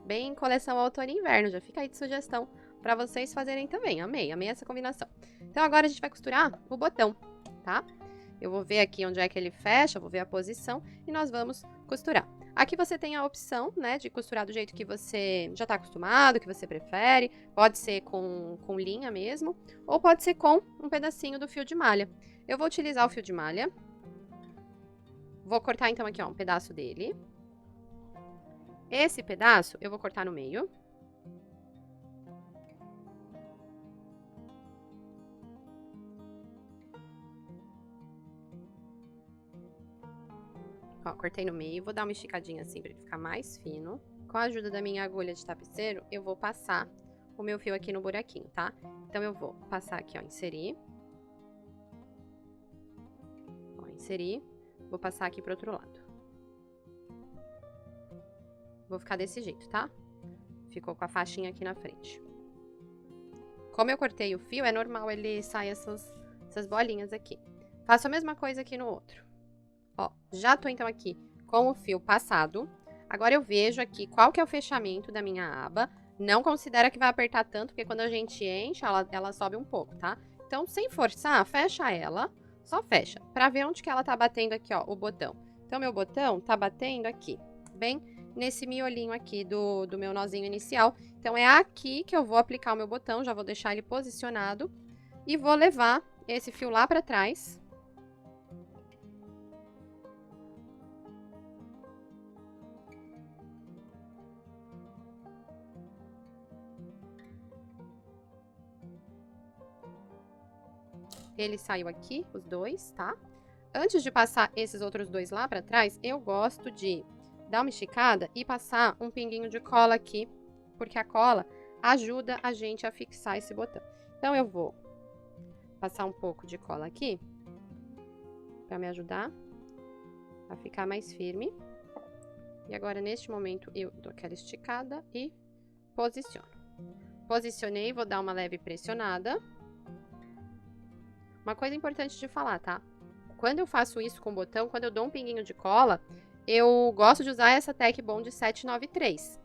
bem coleção outono e inverno. Já fica aí de sugestão pra vocês fazerem também. Amei, amei essa combinação. Então, agora a gente vai costurar o botão, tá? Eu vou ver aqui onde é que ele fecha, vou ver a posição e nós vamos costurar. Aqui você tem a opção, né, de costurar do jeito que você já tá acostumado, que você prefere. Pode ser com linha mesmo, ou pode ser com um pedacinho do fio de malha. Eu vou utilizar o fio de malha. Vou cortar, então, aqui, ó, um pedaço dele. Esse pedaço eu vou cortar no meio. Ó, cortei no meio, vou dar uma esticadinha assim pra ele ficar mais fino. Com a ajuda da minha agulha de tapeceiro, eu vou passar o meu fio aqui no buraquinho, tá? Então, eu vou passar aqui, ó, inserir. Ó, inserir. Vou passar aqui pro outro lado. Vou ficar desse jeito, tá? Ficou com a faixinha aqui na frente. Como eu cortei o fio, é normal ele sair essas bolinhas aqui. Faço a mesma coisa aqui no outro. Ó, já tô então aqui com o fio passado. Agora eu vejo aqui qual que é o fechamento da minha aba. Não considera que vai apertar tanto, porque quando a gente enche, ela sobe um pouco, tá? Então, sem forçar, fecha ela. Só fecha, pra ver onde que ela tá batendo aqui, ó, o botão. Então, meu botão tá batendo aqui, bem nesse miolinho aqui do meu nozinho inicial. Então, é aqui que eu vou aplicar o meu botão, já vou deixar ele posicionado. E vou levar esse fio lá pra trás. Ele saiu aqui, os dois, tá? Antes de passar esses outros dois lá pra trás, eu gosto de dar uma esticada e passar um pinguinho de cola aqui porque a cola ajuda a gente a fixar esse botão. Então, eu vou passar um pouco de cola aqui, para me ajudar a ficar mais firme. E agora, neste momento, eu dou aquela esticada e posiciono. Posicionei, vou dar uma leve pressionada. Uma coisa importante de falar, tá? Quando eu faço isso com o botão, quando eu dou um pinguinho de cola, eu gosto de usar essa Tech Bond 793.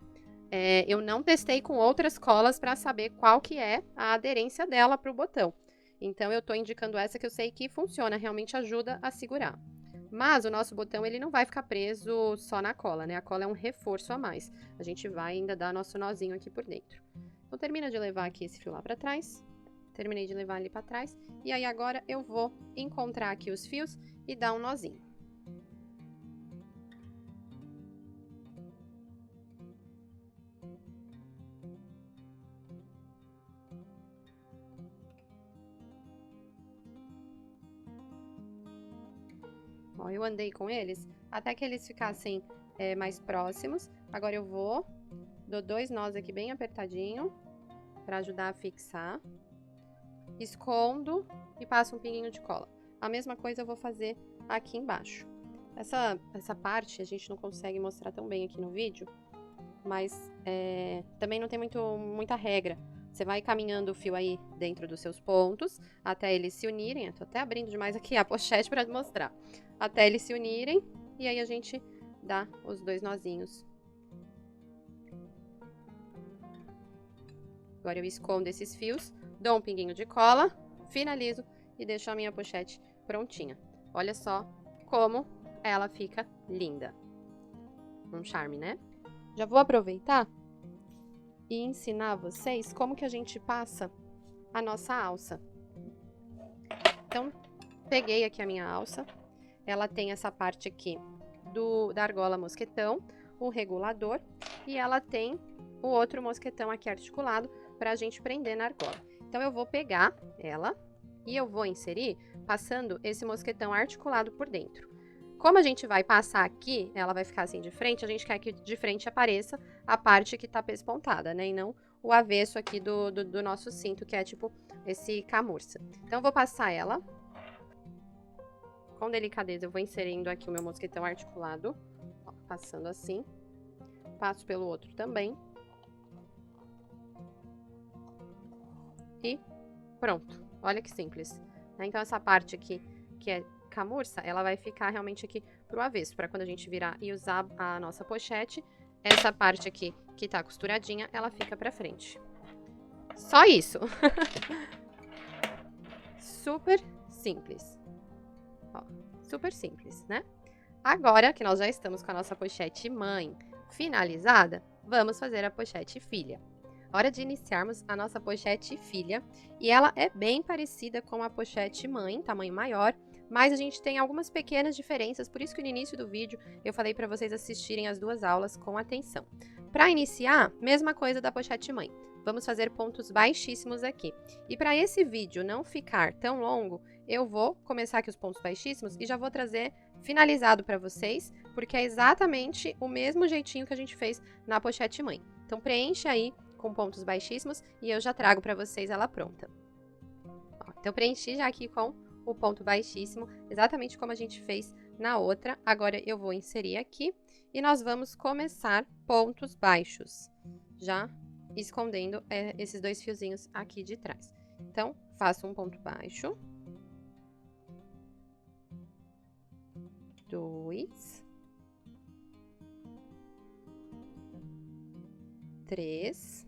Eu não testei com outras colas para saber qual que é a aderência dela para o botão. Então, eu estou indicando essa que eu sei que funciona, realmente ajuda a segurar. Mas o nosso botão, ele não vai ficar preso só na cola, né? A cola é um reforço a mais. A gente vai ainda dar nosso nozinho aqui por dentro. Então, termina de levar aqui esse fio lá para trás. Terminei de levar ali para trás. E aí, agora, eu vou encontrar aqui os fios e dar um nozinho. Ó, eu andei com eles até que eles ficassem mais próximos. Agora eu dou 2 nós aqui bem apertadinho para ajudar a fixar. Escondo e passo um pinguinho de cola. A mesma coisa eu vou fazer aqui embaixo. Essa parte a gente não consegue mostrar tão bem aqui no vídeo, mas também não tem muita regra. Você vai caminhando o fio aí dentro dos seus pontos, até eles se unirem. Eu tô até abrindo demais aqui a pochete para mostrar. Até eles se unirem, e aí a gente dá os 2 nozinhos. Agora eu escondo esses fios, dou um pinguinho de cola, finalizo e deixo a minha pochete prontinha. Olha só como ela fica linda. Um charme, né? Já vou aproveitar e ensinar vocês como que a gente passa a nossa alça. Então, peguei aqui a minha alça. Ela tem essa parte aqui da argola mosquetão, o regulador, e ela tem o outro mosquetão aqui articulado para a gente prender na argola. Então, eu vou pegar ela e eu vou inserir passando esse mosquetão articulado por dentro. Como a gente vai passar aqui, ela vai ficar assim de frente, a gente quer que de frente apareça a parte que tá pespontada, né? E não o avesso aqui do nosso cinto, que é tipo esse camurça. Então, eu vou passar ela. Com delicadeza, eu vou inserindo aqui o meu mosquetão articulado. Ó, passando assim. Passo pelo outro também. E pronto. Olha que simples. Então, essa parte aqui, que é camurça, ela vai ficar realmente aqui pro avesso, para quando a gente virar e usar a nossa pochete, essa parte aqui que tá costuradinha, ela fica pra frente. Só isso! Super simples. Ó, super simples, né? Agora que nós já estamos com a nossa pochete mãe finalizada, vamos fazer a pochete filha. Hora de iniciarmos a nossa pochete filha, e ela é bem parecida com a pochete mãe, tamanho maior, mas a gente tem algumas pequenas diferenças, por isso que no início do vídeo eu falei para vocês assistirem as 2 aulas com atenção. Para iniciar, mesma coisa da pochete mãe, vamos fazer pontos baixíssimos aqui. E para esse vídeo não ficar tão longo, eu vou começar aqui os pontos baixíssimos e já vou trazer finalizado para vocês, porque é exatamente o mesmo jeitinho que a gente fez na pochete mãe. Então preenche aí com pontos baixíssimos e eu já trago para vocês ela pronta. Ó, então preenchi já aqui com o ponto baixíssimo, exatamente como a gente fez na outra. Agora eu vou inserir aqui e nós vamos começar pontos baixos, já escondendo esses 2 fiozinhos aqui de trás. Então, faço um ponto baixo, 2, 3.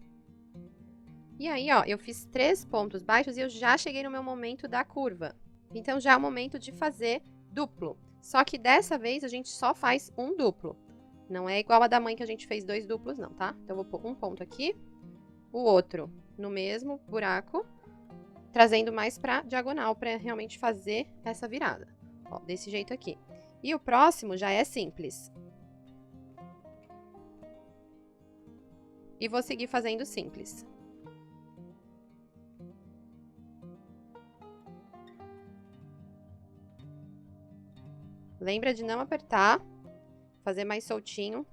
E aí, ó, eu fiz 3 pontos baixos e eu já cheguei no meu momento da curva. Então, já é o momento de fazer duplo. Só que dessa vez, a gente só faz um duplo. Não é igual a da mãe que a gente fez 2 duplos, não, tá? Então, eu vou pôr um ponto aqui, o outro no mesmo buraco, trazendo mais pra diagonal, pra realmente fazer essa virada. Ó, desse jeito aqui. E o próximo já é simples. E vou seguir fazendo simples. Lembra de não apertar, fazer mais soltinho.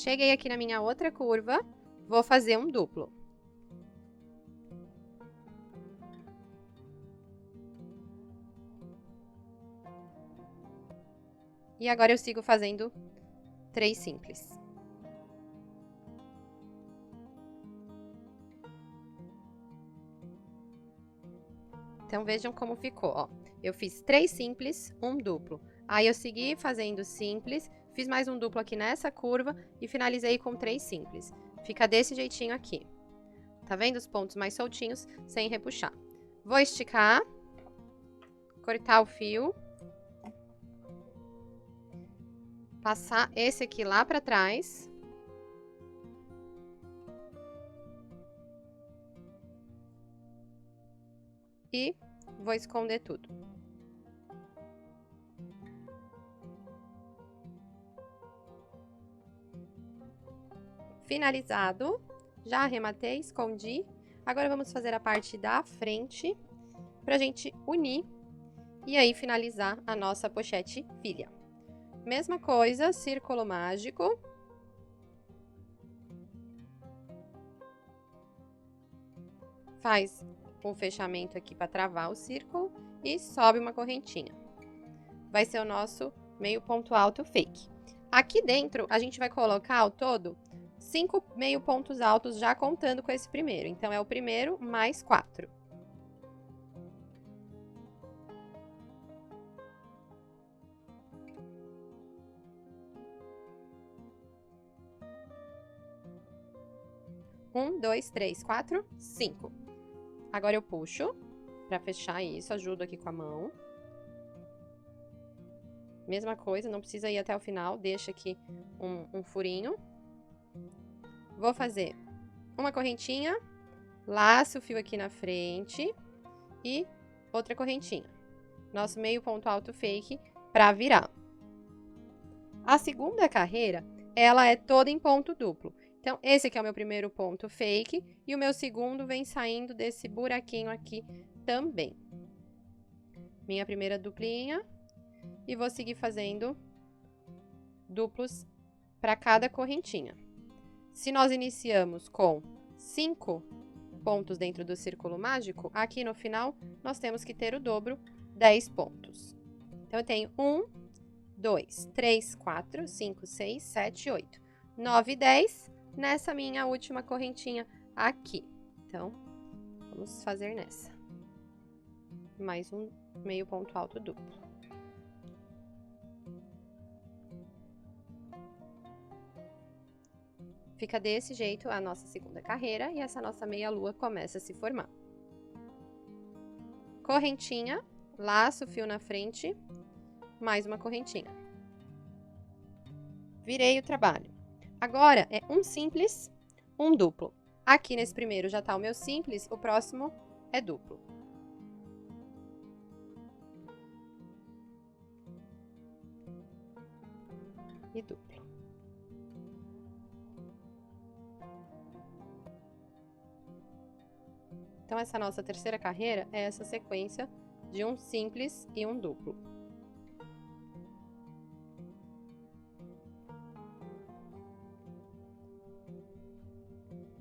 Cheguei aqui na minha outra curva, vou fazer um duplo. E agora eu sigo fazendo 3 simples. Então, vejam como ficou, ó. Eu fiz 3 simples, um duplo. Aí, eu segui fazendo simples, fiz mais um duplo aqui nessa curva e finalizei com 3 simples. Fica desse jeitinho aqui. Tá vendo os pontos mais soltinhos, sem repuxar. Vou esticar, cortar o fio. Passar esse aqui lá pra trás. E vou esconder tudo. Finalizado. Já arrematei, escondi. Agora, vamos fazer a parte da frente pra gente unir e aí finalizar a nossa pochete filha. Mesma coisa, círculo mágico. Faz um fechamento aqui para travar o círculo e sobe uma correntinha. Vai ser o nosso meio ponto alto fake. Aqui dentro, a gente vai colocar ao todo 5 meio pontos altos já contando com esse primeiro. Então, é o primeiro mais 4. Um, dois, três, quatro, 5. Agora eu puxo para fechar isso, ajudo aqui com a mão. Mesma coisa, não precisa ir até o final, deixa aqui um furinho. Vou fazer uma correntinha, laço o fio aqui na frente e outra correntinha. Nosso meio ponto alto fake para virar. A segunda carreira, ela é toda em ponto duplo. Então, esse aqui é o meu primeiro ponto fake e o meu segundo vem saindo desse buraquinho aqui também. Minha primeira duplinha e vou seguir fazendo duplos para cada correntinha. Se nós iniciamos com 5 pontos dentro do círculo mágico, aqui no final nós temos que ter o dobro, 10 pontos. Então, eu tenho 1, 2, 3, 4, 5, 6, 7, 8, 9 e 10 nessa minha última correntinha aqui. Então, vamos fazer nessa. Mais um meio ponto alto duplo. Fica desse jeito a nossa segunda carreira e essa nossa meia lua começa a se formar. Correntinha, laço o fio na frente, mais uma correntinha. Virei o trabalho. Agora, é um simples, um duplo. Aqui nesse primeiro já tá o meu simples, o próximo é duplo. E duplo. Então, essa nossa terceira carreira é essa sequência de um simples e um duplo.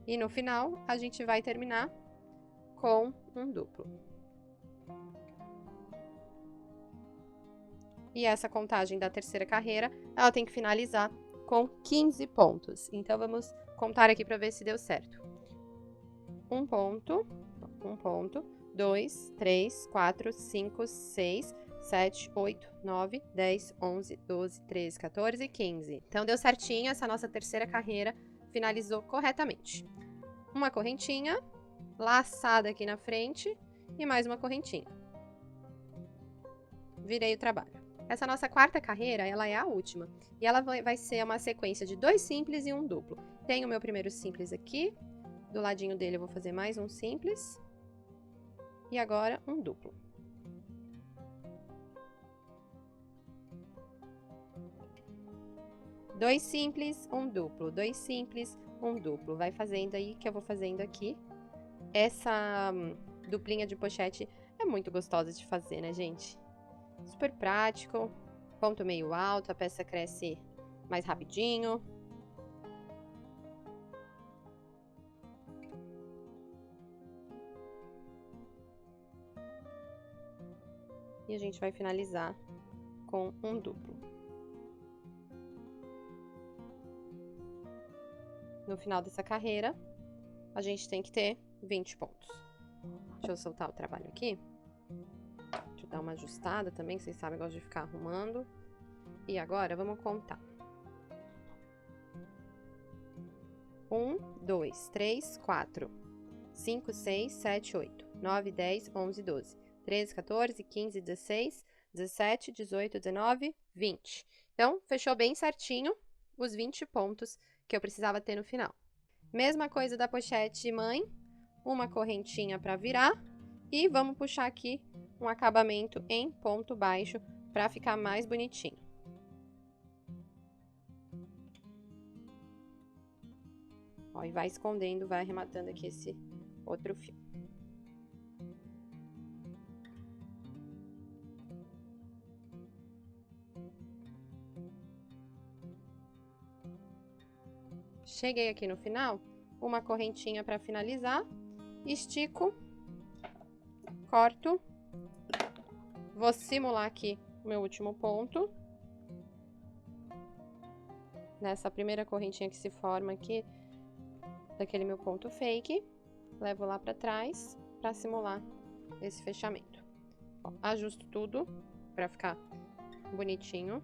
E no final, a gente vai terminar com um duplo. E essa contagem da terceira carreira, ela tem que finalizar com 15 pontos. Então, vamos contar aqui para ver se deu certo. Um ponto, 2, 3, 4, 5, 6, 7, 8, 9, 10, 11, 12, 13, 14 e 15. Então, deu certinho, essa nossa terceira carreira finalizou corretamente. Uma correntinha, laçada aqui na frente e mais uma correntinha. Virei o trabalho. Essa nossa quarta carreira, ela é a última. E ela vai ser uma sequência de 2 simples e um duplo. Tenho o meu primeiro simples aqui. Do ladinho dele eu vou fazer mais um simples. E agora um duplo. Dois simples, um duplo. 2 simples, um duplo. Vai fazendo aí que eu vou fazendo aqui. Essa duplinha de pochete é muito gostosa de fazer, né, gente? Super prático. Ponto meio alto, a peça cresce mais rapidinho. E a gente vai finalizar com um duplo. No final dessa carreira, a gente tem que ter 20 pontos. Deixa eu soltar o trabalho aqui. Deixa eu dar uma ajustada também, vocês sabem, eu gosto de ficar arrumando. E agora, vamos contar. 1, 2, 3, 4, 5, 6, 7, 8, 9, 10, 11, 12, 13, 14, 15, 16, 17, 18, 19, 20. Então, fechou bem certinho os 20 pontos que eu precisava ter no final. Mesma coisa da pochete mãe, uma correntinha para virar e vamos puxar aqui um acabamento em ponto baixo para ficar mais bonitinho. Ó, e vai escondendo, vai arrematando aqui esse outro fio. Cheguei aqui no final, uma correntinha para finalizar, estico, corto, vou simular aqui o meu último ponto. Nessa primeira correntinha que se forma aqui, daquele meu ponto fake, levo lá para trás para simular esse fechamento. Ó, ajusto tudo para ficar bonitinho.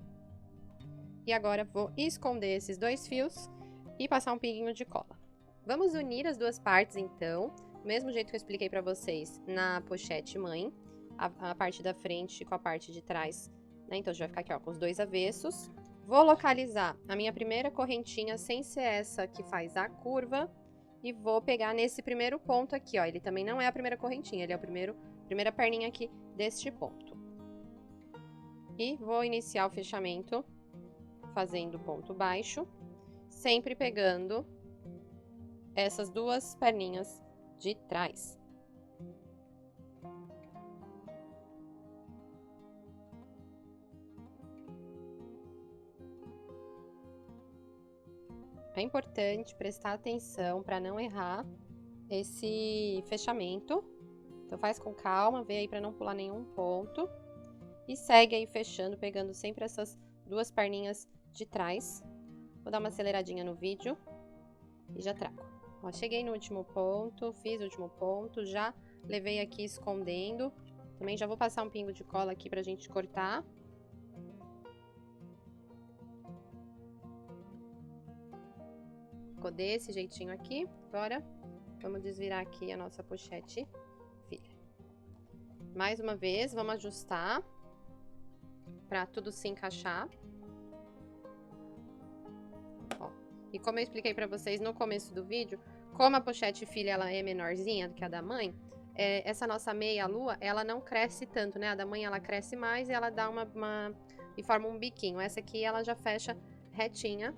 E agora vou esconder esses dois fios e passar um pinguinho de cola. Vamos unir as duas partes então, do mesmo jeito que eu expliquei para vocês na pochete mãe, a parte da frente com a parte de trás, né? Então, já vai ficar aqui, ó, com os dois avessos. Vou localizar a minha primeira correntinha sem ser essa que faz a curva e vou pegar nesse primeiro ponto aqui, ó. Ele também não é a primeira correntinha, ele é a primeira perninha aqui deste ponto. E vou iniciar o fechamento fazendo ponto baixo, sempre pegando essas duas perninhas de trás. É importante prestar atenção para não errar esse fechamento. Então faz com calma, vê aí para não pular nenhum ponto. E segue aí fechando, pegando sempre essas duas perninhas de trás. Vou dar uma aceleradinha no vídeo e já trago. Ó, cheguei no último ponto, fiz o último ponto, já levei aqui escondendo. Também já vou passar um pingo de cola aqui pra gente cortar. Ficou desse jeitinho aqui. Agora, vamos desvirar aqui a nossa pochete filha. Mais uma vez, vamos ajustar para tudo se encaixar. Ó, e como eu expliquei para vocês no começo do vídeo, como a pochete filha ela é menorzinha do que a da mãe, essa nossa meia lua, ela não cresce tanto, né? A da mãe ela cresce mais e ela dá e forma um biquinho. Essa aqui ela já fecha retinha,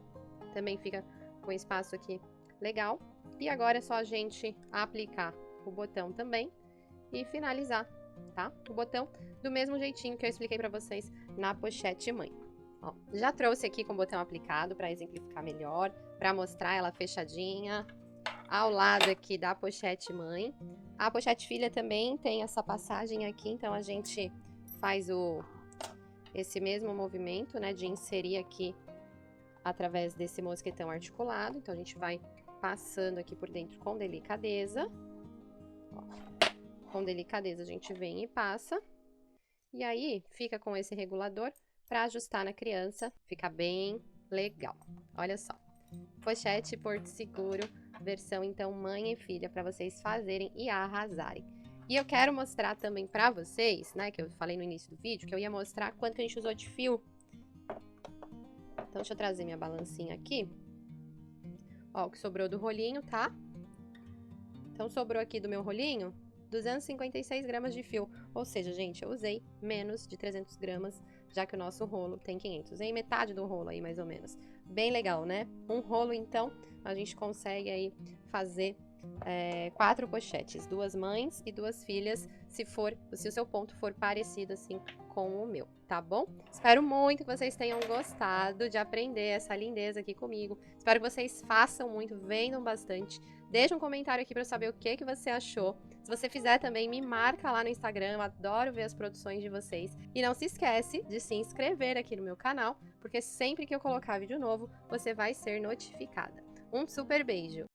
também fica com espaço aqui legal. E agora é só a gente aplicar o botão também e finalizar, tá? O botão do mesmo jeitinho que eu expliquei para vocês na pochete mãe. Ó, já trouxe aqui com o botão aplicado para exemplificar melhor, para mostrar ela fechadinha ao lado aqui da pochete mãe. A pochete filha também tem essa passagem aqui, então a gente faz esse mesmo movimento, né, de inserir aqui através desse mosquetão articulado. Então, a gente vai passando aqui por dentro com delicadeza. Ó, com delicadeza, a gente vem e passa. E aí, fica com esse regulador para ajustar na criança. Fica bem legal. Olha só. Pochete Porto Seguro, versão, então, mãe e filha, para vocês fazerem e arrasarem. E eu quero mostrar também para vocês, né, que eu falei no início do vídeo, que eu ia mostrar quanto que a gente usou de fio. Então, deixa eu trazer minha balancinha aqui. Ó, o que sobrou do rolinho, tá? Então, sobrou aqui do meu rolinho 256 gramas de fio. Ou seja, gente, eu usei menos de 300 gramas, já que o nosso rolo tem 500. Usei metade do rolo aí, mais ou menos. Bem legal, né? Um rolo, então, a gente consegue aí fazer 4 pochetes, 2 mães e 2 filhas, se o seu ponto for parecido assim com o meu, tá bom? Espero muito que vocês tenham gostado de aprender essa lindeza aqui comigo. Espero que vocês façam muito, vendam bastante. Deixa um comentário aqui para eu saber o que você achou. Se você fizer também, me marca lá no Instagram, eu adoro ver as produções de vocês. E não se esquece de se inscrever aqui no meu canal, porque sempre que eu colocar vídeo novo, você vai ser notificada. Um super beijo!